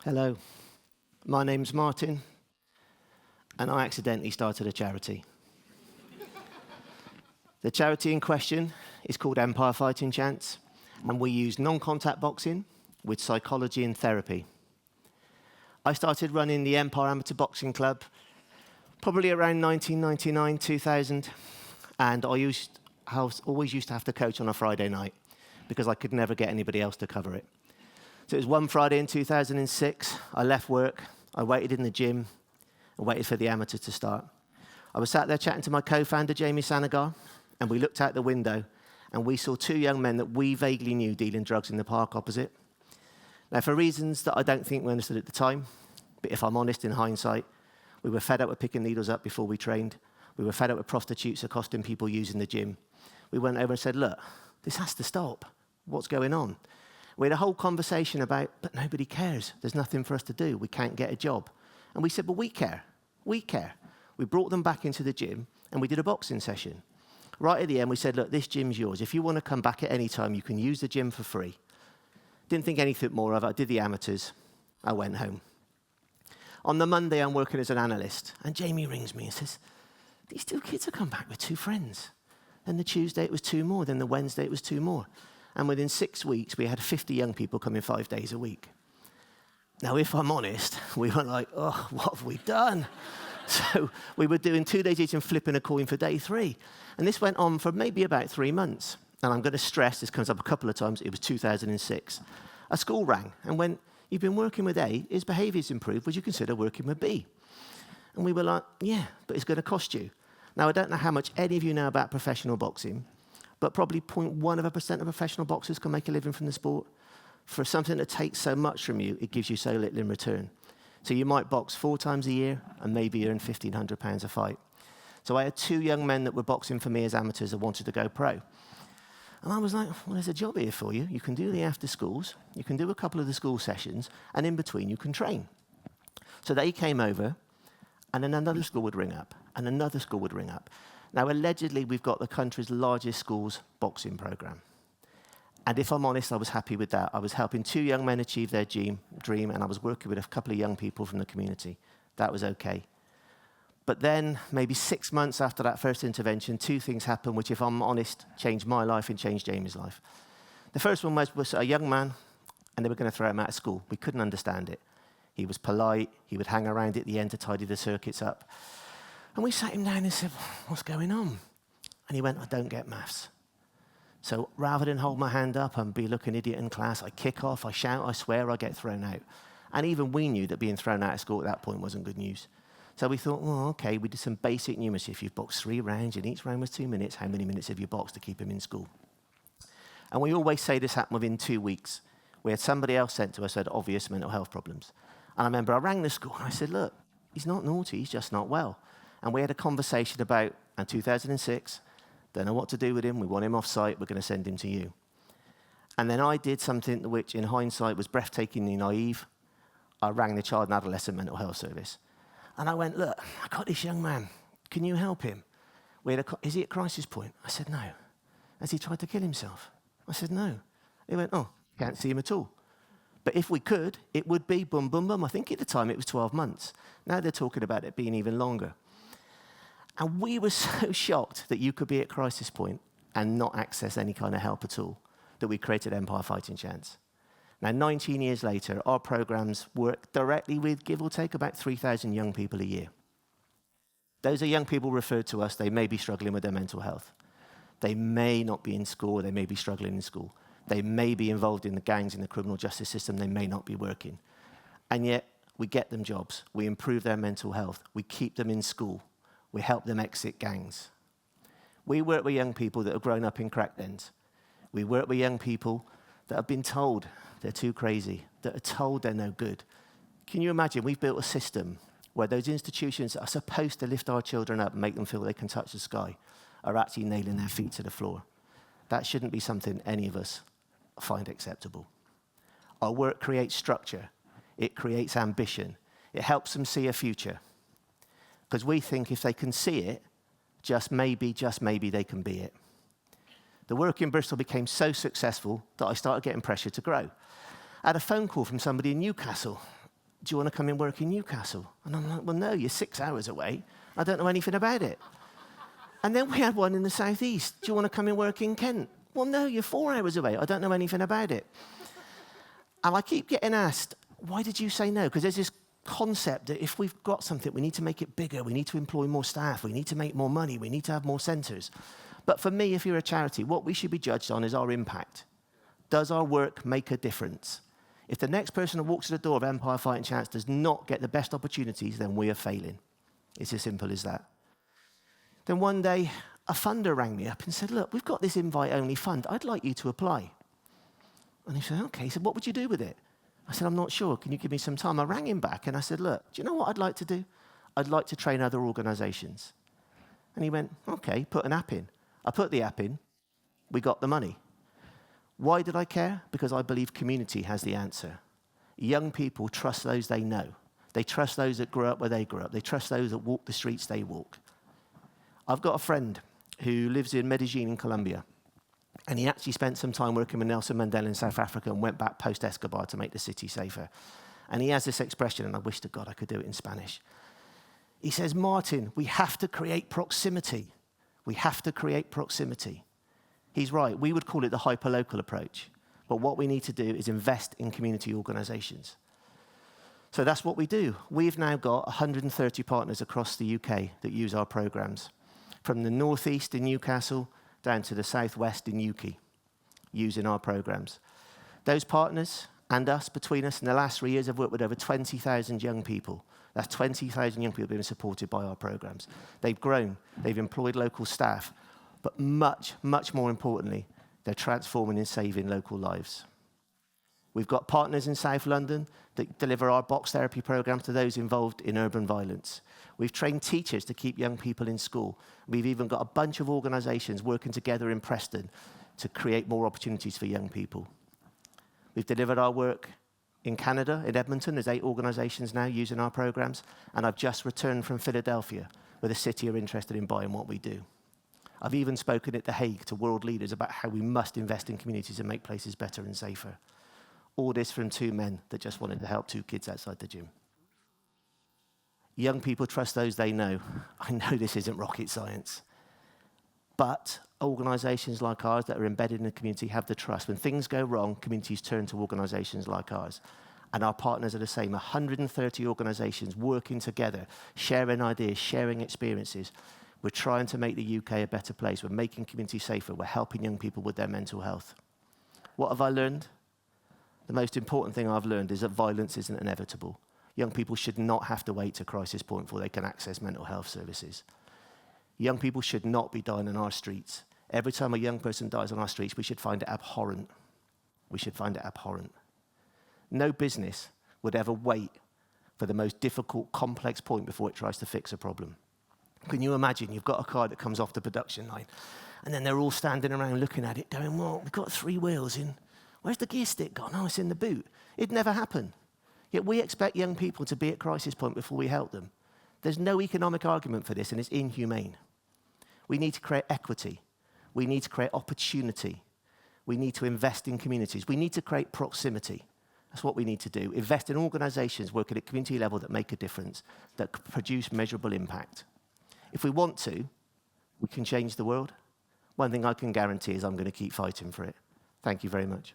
Hello, my name's Martin, and I accidentally started a charity. The charity in question is called Empire Fighting Chance, and we use non-contact boxing with psychology and therapy. I started running the Empire Amateur Boxing Club probably around 1999, 2000, and I always used to have to coach on a Friday night because I could never get anybody else to cover it. So it was one Friday in 2006, I left work, I waited in the gym, and waited for the amateurs to start. I was sat there chatting to my co-founder, Jamie Sanagar, and we looked out the window, and we saw two young men that we vaguely knew dealing drugs in the park opposite. Now, for reasons that I don't think we understood at the time, but if I'm honest, in hindsight, we were fed up with picking needles up before we trained. We were fed up with prostitutes accosting people using the gym. We went over and said, look, this has to stop. What's going on? We had a whole conversation about, but nobody cares. There's nothing for us to do. We can't get a job. And we said, but we care. We care. We brought them back into the gym, and we did a boxing session. Right at the end, we said, look, this gym's yours. If you want to come back at any time, you can use the gym for free. Didn't think anything more of it. I did the amateurs. I went home. On the Monday, I'm working as an analyst, and Jamie rings me and says, these two kids have come back with two friends. Then the Tuesday, it was two more. Then the Wednesday, it was two more. And within 6 weeks, we had 50 young people coming 5 days a week. Now, if I'm honest, we were like, oh, what have we done? So we were doing 2 days each and flipping a coin for day 3. And this went on for maybe about 3 months. And I'm going to stress, this comes up a couple of times, it was 2006. A school rang and went, you've been working with A, his behaviour's improved, would you consider working with B? And we were like, yeah, but it's going to cost you. Now, I don't know how much any of you know about professional boxing, but probably 0.1% of professional boxers can make a living from the sport. For something that takes so much from you, it gives you so little in return. So you might box 4 times a year and maybe earn £1,500 a fight. So I had 2 young men that were boxing for me as amateurs that wanted to go pro. And I was like, well, there's a job here for you. You can do the after schools, you can do a couple of the school sessions, and in between you can train. So they came over, and then another school would ring up, and another school would ring up. Now, allegedly, we've got the country's largest schools boxing program. And if I'm honest, I was happy with that. I was helping 2 young men achieve their dream, and I was working with a couple of young people from the community. That was okay. But then, maybe 6 months after that first intervention, 2 things happened, which, if I'm honest, changed my life and changed Jamie's life. The first one was a young man, and they were going to throw him out of school. We couldn't understand it. He was polite. He would hang around at the end to tidy the circuits up. And we sat him down and said, what's going on? And he went, I don't get maths. So rather than hold my hand up and be looking idiot in class, I kick off, I shout, I swear, I get thrown out. And even we knew that being thrown out of school at that point wasn't good news. So we thought, well, okay, we did some basic numeracy. If you've boxed 3 rounds and each round was 2 minutes, how many minutes have you boxed to keep him in school? And we always say this happened within 2 weeks. We had somebody else sent to us who had obvious mental health problems. And I remember I rang the school and I said, look, he's not naughty, he's just not well. And we had a conversation about, in 2006, don't know what to do with him, we want him off site, we're going to send him to you. And then I did something which, in hindsight, was breathtakingly naive. I rang the Child and Adolescent Mental Health Service. And I went, look, I got this young man, can you help him? Is he at crisis point? I said, no. Has he tried to kill himself? I said, no. He went, oh, can't see him at all. But if we could, it would be boom, boom, boom. I think at the time it was 12 months. Now they're talking about it being even longer. And we were so shocked that you could be at crisis point and not access any kind of help at all, that we created Empire Fighting Chance. Now, 19 years later, our programs work directly with, give or take, about 3,000 young people a year. Those are young people referred to us. They may be struggling with their mental health. They may not be in school, or they may be struggling in school. They may be involved in the gangs in the criminal justice system. They may not be working. And yet, we get them jobs. We improve their mental health. We keep them in school. We help them exit gangs. We work with young people that have grown up in crack dens. We work with young people that have been told they're too crazy, that are told they're no good. Can you imagine? We've built a system where those institutions that are supposed to lift our children up and make them feel they can touch the sky are actually nailing their feet to the floor. That shouldn't be something any of us find acceptable. Our work creates structure. It creates ambition. It helps them see a future. Because we think if they can see it, just maybe they can be it. The work in Bristol became so successful that I started getting pressure to grow. I had a phone call from somebody in Newcastle, do you want to come and work in Newcastle? And I'm like, well, no, you're 6 hours away. I don't know anything about it. And then we had one in the southeast. Do you want to come and work in Kent? Well, no, you're 4 hours away. I don't know anything about it. And I keep getting asked, why did you say no? Because there's this concept that if we've got something, we need to make it bigger. We need to employ more staff. We need to make more money. We need to have more centres. But for me, if you're a charity, what we should be judged on is our impact. Does our work make a difference? If the next person that walks to the door of Empire Fighting Chance does not get the best opportunities, then we are failing. It's as simple as that. Then one day, a funder rang me up and said, look, we've got this invite-only fund. I'd like you to apply. And he said, okay. He said, what would you do with it? I said, I'm not sure. Can you give me some time? I rang him back and I said, look, do you know what I'd like to do? I'd like to train other organisations. And he went, okay, put an app in. I put the app in. We got the money. Why did I care? Because I believe community has the answer. Young people trust those they know. They trust those that grew up where they grew up. They trust those that walk the streets they walk. I've got a friend who lives in Medellin in Colombia, and he actually spent some time working with Nelson Mandela in South Africa and went back post-Escobar to make the city safer. And he has this expression, and I wish to God I could do it in Spanish. He says, Martin, we have to create proximity. We have to create proximity. He's right. We would call it the hyperlocal approach. But what we need to do is invest in community organisations. So that's what we do. We've now got 130 partners across the UK that use our programmes, from the northeast in Newcastle down to the southwest in Newquay, using our programmes. Those partners and us, between us, in the last 3 years, have worked with over 20,000 young people. That's 20,000 young people being supported by our programmes. They've grown. They've employed local staff. But much, much more importantly, they're transforming and saving local lives. We've got partners in South London that deliver our box therapy programs to those involved in urban violence. We've trained teachers to keep young people in school. We've even got a bunch of organisations working together in Preston to create more opportunities for young people. We've delivered our work in Canada, in Edmonton. There's 8 organisations now using our programs. And I've just returned from Philadelphia, where the city are interested in buying what we do. I've even spoken at The Hague to world leaders about how we must invest in communities and make places better and safer. All this from 2 men that just wanted to help 2 kids outside the gym. Young people trust those they know. I know this isn't rocket science. But organisations like ours that are embedded in the community have the trust. When things go wrong, communities turn to organisations like ours. And our partners are the same, 130 organisations working together, sharing ideas, sharing experiences. We're trying to make the UK a better place. We're making communities safer. We're helping young people with their mental health. What have I learned? The most important thing I've learned is that violence isn't inevitable. Young people should not have to wait to crisis point before they can access mental health services. Young people should not be dying on our streets. Every time a young person dies on our streets, we should find it abhorrent. We should find it abhorrent. No business would ever wait for the most difficult, complex point before it tries to fix a problem. Can you imagine you've got a car that comes off the production line and then they're all standing around looking at it going, well, we've got 3 wheels in. Where's the gear stick gone? Oh, it's in the boot. It'd never happen. Yet we expect young people to be at crisis point before we help them. There's no economic argument for this and it's inhumane. We need to create equity. We need to create opportunity. We need to invest in communities. We need to create proximity. That's what we need to do. Invest in organisations working at community level that make a difference, that produce measurable impact. If we want to, we can change the world. One thing I can guarantee is I'm going to keep fighting for it. Thank you very much.